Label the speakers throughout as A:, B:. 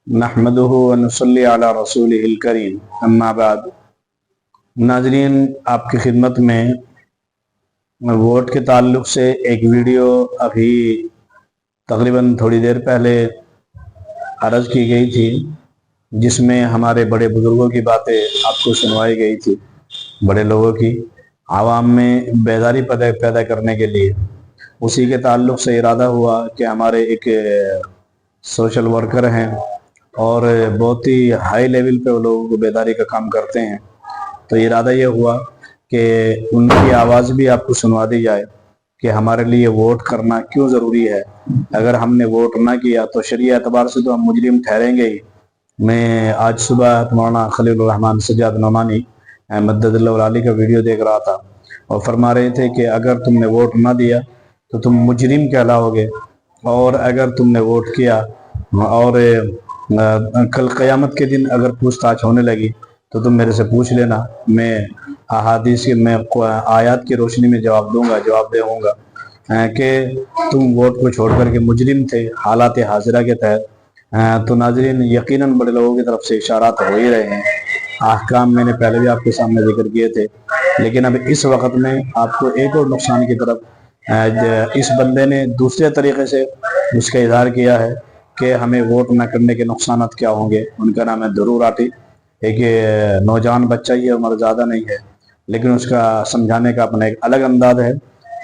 A: नहमदुहु व नुसल्ली अला रसूलिहिल करीम, अम्मा बाद। नाजरीन, आपकी खिदमत में वोट के ताल्लुक से एक वीडियो अभी तकरीबन थोड़ी देर पहले अर्ज की गई थी, जिसमें हमारे बड़े बुजुर्गों की बातें आपको सुनवाई गई थी। बड़े लोगों की आवाम में बेदारी पैदा करने के लिए उसी के ताल्लुक से इरादा हुआ कि हमारे एक सोशल वर्कर हैं और बहुत ही हाई लेवल पे वो लोगों को बेदारी का काम करते हैं। तो इरादा ये हुआ कि उनकी आवाज़ भी आपको सुनवा दी जाए कि हमारे लिए वोट करना क्यों ज़रूरी है। अगर हमने वोट ना किया तो शरीय एतबार से तो हम मुजरिम ठहरेंगे ही। मैं आज सुबह मौलाना खलीलुर रहमान सज्जाद नौमानी मद्ददल्लाहु अली का वीडियो देख रहा था और फरमा रहे थे कि अगर तुमने वोट ना दिया तो तुम मुजरिम कहलाओगे, और अगर तुमने वोट किया और कल क़यामत के दिन अगर पूछताछ होने लगी तो तुम मेरे से पूछ लेना, मैं अहादीस की मैं आयत की रोशनी में जवाब दूंगा कि तुम वोट को छोड़ करके मुजरिम थे हालात हाजिरा के तहत। तो नाजरीन, यकीनन बड़े लोगों की तरफ से इशारात हो ही रहे हैं। अहकाम मैंने पहले भी आपके सामने जिक्र किए थे, लेकिन अब इस वक्त में आपको एक और नुकसान की तरफ इस बंदे ने दूसरे तरीके से उसका इजहार किया है कि हमें वोट न करने के नुकसान क्या होंगे। उनका नाम है दुरूर आटी, एक नौजवान बच्चा ही है, उम्र ज़्यादा नहीं है, लेकिन उसका समझाने का अपना एक अलग अंदाज है।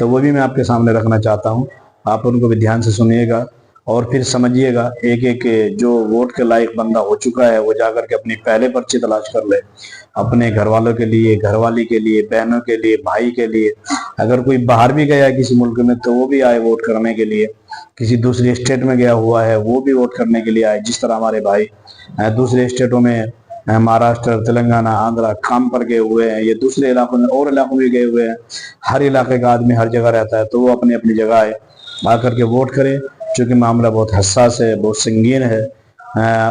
A: तो वो भी मैं आपके सामने रखना चाहता हूँ। आप उनको भी ध्यान से सुनिएगा और फिर समझिएगा। एक एक जो वोट के लायक बंदा हो चुका है वो जाकर के अपनी पहले पर्ची तलाश कर ले, अपने घर वालों के लिए, घरवाली के लिए, बहनों के लिए, भाई के लिए। अगर कोई बाहर भी गया है किसी मुल्क में तो वो भी आए वोट करने के लिए। किसी दूसरी स्टेट में गया हुआ है वो भी वोट करने के लिए आए। जिस तरह हमारे भाई दूसरे स्टेटों में महाराष्ट्र, तेलंगाना, आंध्रा काम पर गए हुए हैं, ये दूसरे इलाकों में और इलाकों में गए हुए हैं। हर इलाके का आदमी हर जगह रहता है, तो वो अपनी अपनी जगह आए, आकर के वोट करें। चूँकि मामला बहुत हसास है, बहुत संगीन है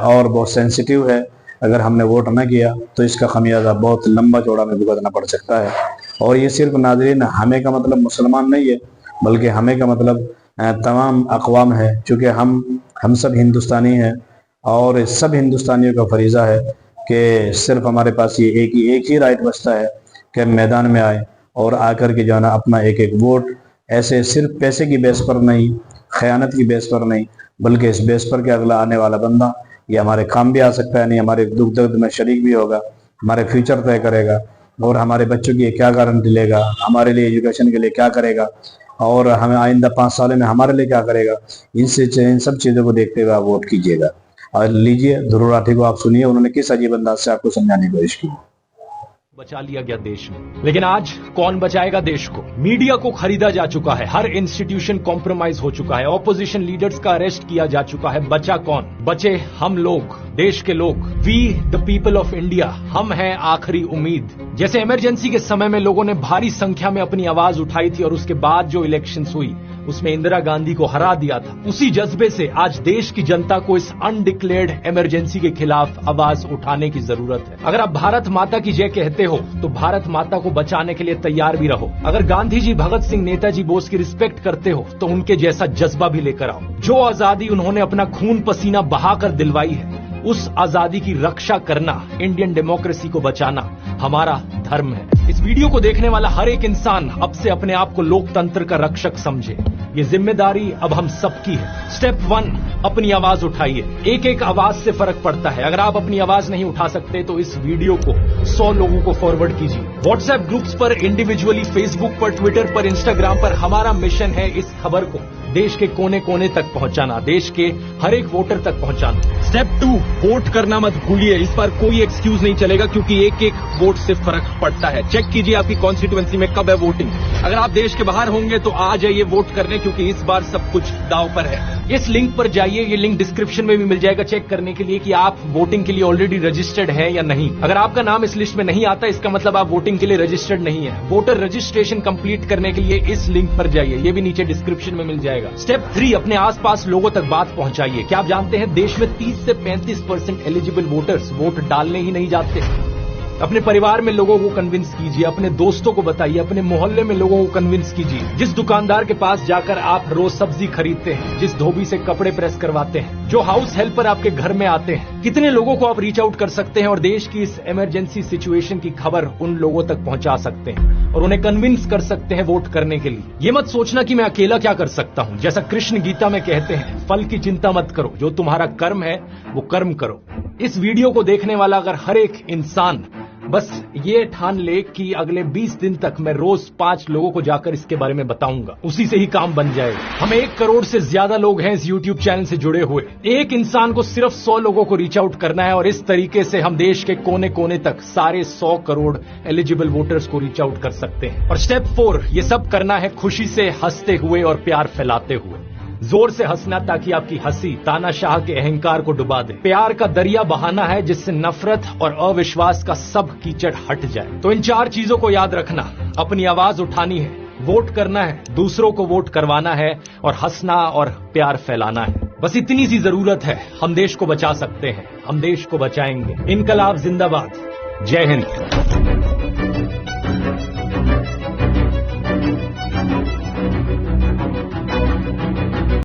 A: और बहुत सेंसिटिव है। अगर हमने वोट न किया तो इसका खमियाजा बहुत लंबा चौड़ा में भुगतना पड़ सकता है। और ये सिर्फ नाजरीन हमें का मतलब मुसलमान नहीं है, बल्कि हमें का मतलब तमाम अक़वाम है। चूँकि हम सब हिंदुस्तानी हैं और सब हिंदुस्तानियों का फरीज़ा है कि सिर्फ हमारे पास ये एक ही राइट बचता है कि मैदान में आए और आकर के जो है ना अपना एक एक वोट ऐसे सिर्फ पैसे की बेस पर नहीं, ख़यानत की बेस पर नहीं, बल्कि इस बेस पर कि अगला आने वाला बंदा ये हमारे काम भी आ सकता है, नहीं हमारे दुख दर्द में शरीक भी होगा, हमारे फ्यूचर तय करेगा और हमारे बच्चों की क्या गारंटी लेगा, हमारे लिए एजुकेशन के लिए क्या करेगा और हमें आइंदा 5 साल में हमारे लिए क्या करेगा। इन सब चीज़ों को देखते हुए आप वोट कीजिएगा। और लीजिए दुरूर राठी को आप सुनिए, उन्होंने किस अजीब अंदाज से आपको समझाने की कोशिश की।
B: बचा लिया गया देश में, लेकिन आज कौन बचाएगा देश को? मीडिया को खरीदा जा चुका है, हर इंस्टीट्यूशन कॉम्प्रोमाइज हो चुका है, ऑपोजिशन लीडर्स का अरेस्ट किया जा चुका है। बचा कौन? बचे हम लोग, देश के लोग, we the people of India. हम हैं आखिरी उम्मीद। जैसे इमरजेंसी के समय में लोगों ने भारी संख्या में अपनी आवाज उठाई थी और उसके बाद जो इलेक्शंस हुई उसमें इंदिरा गांधी को हरा दिया था, उसी जज्बे से आज देश की जनता को इस अनडिक्लेयर्ड इमरजेंसी के खिलाफ आवाज उठाने की जरूरत है। अगर आप भारत माता की जय कहते हो तो भारत माता को बचाने के लिए तैयार भी रहो। अगर गांधी जी, भगत सिंह, नेताजी बोस की रिस्पेक्ट करते हो तो उनके जैसा जज्बा भी लेकर आओ। जो आजादी उन्होंने अपना खून पसीना बहाकर दिलवाई है, उस आजादी की रक्षा करना, इंडियन डेमोक्रेसी को बचाना हमारा धर्म है। इस वीडियो को देखने वाला हर एक इंसान अब से अपने आप को लोकतंत्र का रक्षक समझे। ये जिम्मेदारी अब हम सबकी है। स्टेप 1, अपनी आवाज उठाइए। एक एक आवाज से फर्क पड़ता है। अगर आप अपनी आवाज नहीं उठा सकते तो इस वीडियो को 100 लोगों को फॉरवर्ड कीजिए। व्हाट्सएप ग्रुप्स पर, इंडिविजुअली, फेसबुक पर, ट्विटर पर, इंस्टाग्राम पर। हमारा मिशन है इस खबर को देश के कोने कोने तक पहुंचाना, देश के हर एक वोटर तक पहुंचाना। स्टेप 2, वोट करना मत भूलिए। इस बार कोई एक्सक्यूज नहीं चलेगा क्योंकि एक एक वोट से फर्क पड़ता है। चेक कीजिए आपकी कॉन्स्टिट्यूएंसी में कब है वोटिंग। अगर आप देश के बाहर होंगे तो आ जाइए वोट करने, क्योंकि इस बार सब कुछ दांव पर है। इस लिंक पर जाइए, ये लिंक डिस्क्रिप्शन में भी मिल जाएगा, चेक करने के लिए कि आप वोटिंग के लिए ऑलरेडी रजिस्टर्ड है या नहीं। अगर आपका नाम इस लिस्ट में नहीं आता, इसका मतलब आप वोटिंग के लिए रजिस्टर्ड नहीं है। वोटर रजिस्ट्रेशन कंप्लीट करने के लिए इस लिंक पर जाइए, ये भी नीचे डिस्क्रिप्शन में मिल जाएगा। स्टेप 3, अपने आसपास लोगों तक बात पहुंचाइए। क्या आप जानते हैं देश में 30 से 35% एलिजिबल वोटर्स वोट डालने ही नहीं जाते? अपने परिवार में लोगों को कन्विंस कीजिए, अपने दोस्तों को बताइए, अपने मोहल्ले में लोगों को कन्विंस कीजिए। जिस दुकानदार के पास जाकर आप रोज सब्जी खरीदते हैं, जिस धोबी से कपड़े प्रेस करवाते हैं, जो हाउस हेल्पर आपके घर में आते हैं, कितने लोगों को आप रीच आउट कर सकते हैं और देश की इस इमरजेंसी सिचुएशन की खबर उन लोगों तक पहुंचा सकते हैं और उन्हें कन्विंस कर सकते हैं वोट करने के लिए। ये मत सोचना कि मैं अकेला क्या कर सकता हूं। जैसा कृष्ण गीता में कहते हैं, फल की चिंता मत करो, जो तुम्हारा कर्म है वो कर्म करो। इस वीडियो को देखने वाला अगर हर एक इंसान बस ये ठान ले कि अगले 20 दिन तक मैं रोज 5 लोगों को जाकर इसके बारे में बताऊंगा, उसी से ही काम बन जाएगा। हम 1 करोड़ से ज्यादा लोग हैं इस YouTube चैनल से जुड़े हुए। एक इंसान को सिर्फ 100 लोगों को रीच आउट करना है और इस तरीके से हम देश के कोने कोने तक सारे 100 करोड़ एलिजिबल वोटर्स को रीच आउट कर सकते हैं। और स्टेप 4, ये सब करना है खुशी से, हंसते हुए और प्यार फैलाते हुए। जोर से हंसना ताकि आपकी हंसी तानाशाह के अहंकार को डुबा दे। प्यार का दरिया बहाना है जिससे नफरत और अविश्वास का सब कीचड़ हट जाए। तो इन 4 चीजों को याद रखना, अपनी आवाज उठानी है, वोट करना है, दूसरों को वोट करवाना है और हंसना और प्यार फैलाना है। बस इतनी सी जरूरत है। हम देश को बचा सकते हैं, हम देश को बचाएंगे। इनकलाब जिंदाबाद। जय हिंद।